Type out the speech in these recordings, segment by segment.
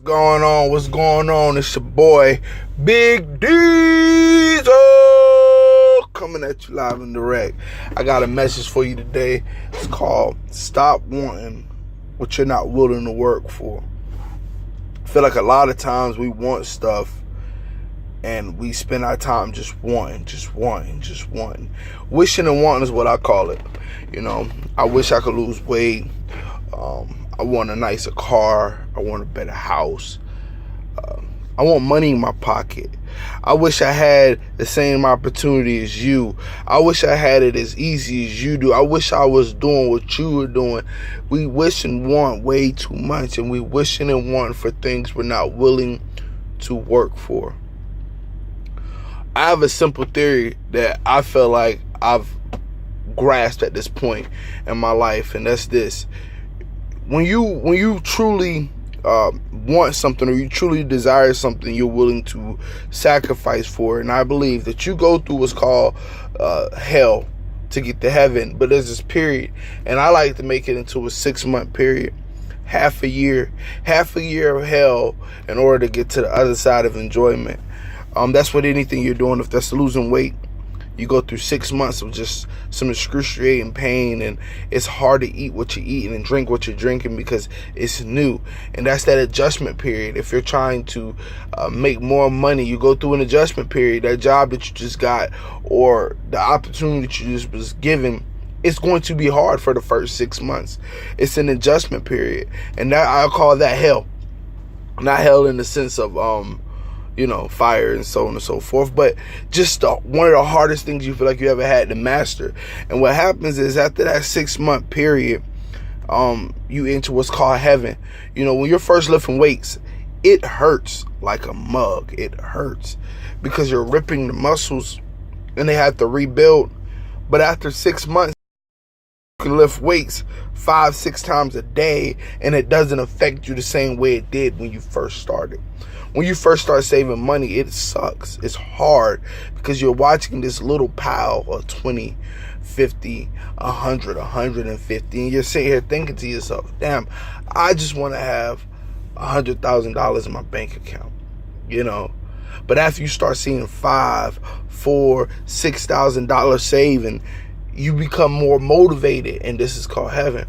Going on? What's going on? It's your boy Big Diesel coming at you live and direct. I got a message for you today. It's called Stop Wanting What You're Not Willing to Work For. I feel like a lot of times we want stuff and we spend our time just wanting. Wishing and wanting is what I call it. You know, I wish I could lose weight. I want a nicer car. I want a better house. I want money in my pocket. I wish I had the same opportunity as you. I wish I had it as easy as you do. I wish I was doing what you were doing. We wish and want way too much, and we wishing and wanting for things we're not willing to work for. I have a simple theory that I feel like I've grasped at this point in my life, and that's this. When you truly want something, or you truly desire something, you're willing to sacrifice for it. And I believe that you go through what's called hell to get to heaven. But there's this period, and I like to make it into a 6-month period, half a year of hell in order to get to the other side of enjoyment. That's what anything you're doing. If that's losing weight, you go through 6 months of just some excruciating pain, and it's hard to eat what you're eating and drink what you're drinking because it's new. And that's that adjustment period. If you're trying to make more money, you go through an adjustment period. That job that you just got, or the opportunity that you just was given, it's going to be hard for the first 6 months. It's an adjustment period, and that I call that hell. Not hell in the sense of fire and so on and so forth, but just one of the hardest things you feel like you ever had to master. And what happens is, after that 6-month period, you enter what's called heaven. You know, when you're first lifting weights, it hurts like a mug. It hurts because you're ripping the muscles and they have to rebuild. But after 6 months, you can lift weights 5-6 times a day, and it doesn't affect you the same way it did when you first started. When you first start saving money, it sucks. It's hard because you're watching this little pile of 20, 50, 100, 150, and you're sitting here thinking to yourself, damn, I just want to have $100,000 in my bank account, But after you start seeing $5,000, $4,000, $6,000 saving, you become more motivated, and this is called heaven.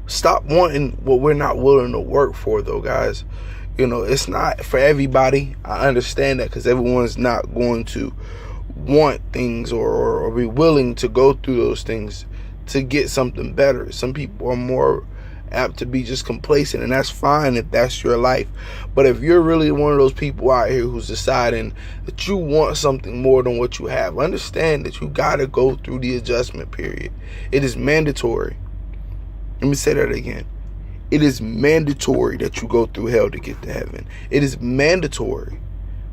Stop wanting what we're not willing to work for, though, guys. It's not for everybody. I understand that, because everyone's not going to want things or be willing to go through those things to get something better. Some people are more apt to be just complacent, and that's fine if that's your life. But if you're really one of those people out here who's deciding that you want something more than what you have, understand that you got to go through the adjustment period. It is mandatory. Let me say that again. It is mandatory that you go through hell to get to heaven. It is mandatory.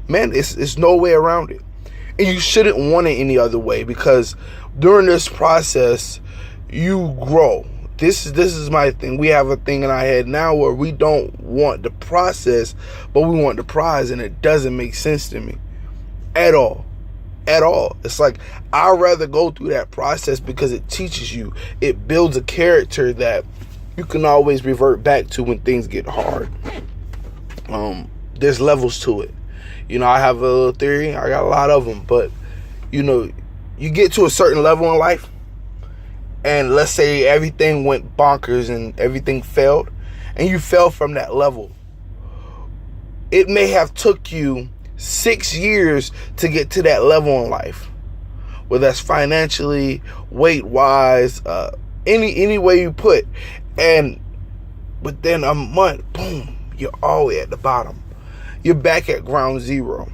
Man, it's no way around it. And you shouldn't want it any other way, because during this process, you grow. This is my thing. We have a thing in our head now where we don't want the process, but we want the prize, and it doesn't make sense to me at all. It's like, I'd rather go through that process because it teaches you. It builds a character that you can always revert back to when things get hard. There's levels to it. I have a little theory. I got a lot of them, but you get to a certain level in life, and let's say everything went bonkers and everything failed, and you fell from that level. It may have took you 6 years to get to that level in life, whether that's financially, weight-wise, any way you put. And within a month, boom, you're all the way at the bottom. You're back at ground zero.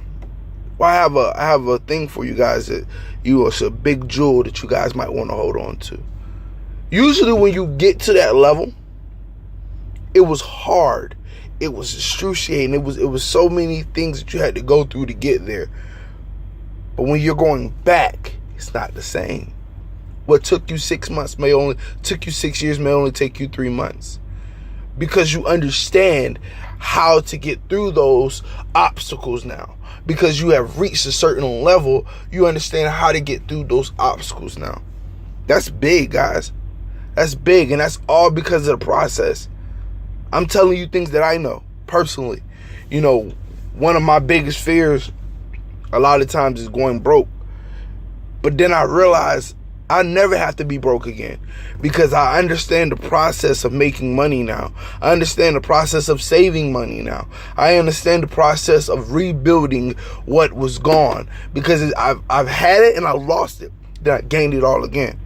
Well, I have a thing for you guys that it's a big jewel that you guys might want to hold on to. Usually when you get to that level, it was hard. It was excruciating. It was so many things that you had to go through to get there. But when you're going back, it's not the same. What took you 6 months took you 6 years may only take you 3 months. Because you understand how to get through those obstacles now. Because you have reached a certain level, you understand how to get through those obstacles now. That's big, guys. That's big, and that's all because of the process. I'm telling you things that I know personally. You know, one of my biggest fears a lot of times is going broke. But then I realized I never have to be broke again, because I understand the process of making money now. I understand the process of saving money now. I understand the process of rebuilding what was gone, because I've had it and I lost it. Then I gained it all again.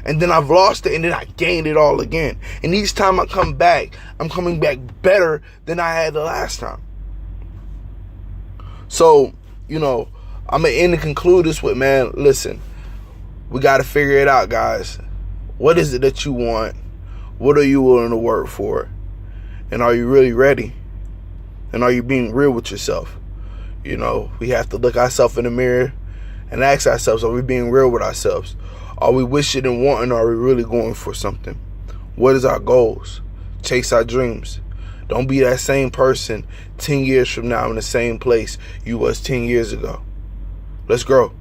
And then I've lost it and then I gained it all again. And each time I come back, I'm coming back better than I had the last time. So, you know, I'm going to end and conclude this with, man, listen, we got to figure it out, guys. What is it that you want? What are you willing to work for? And are you really ready? And are you being real with yourself? You know, we have to look ourselves in the mirror and ask ourselves, are we being real with ourselves? Are we wishing and wanting, or are we really going for something? What is our goals? Chase our dreams. Don't be that same person 10 years from now in the same place you was 10 years ago. Let's grow.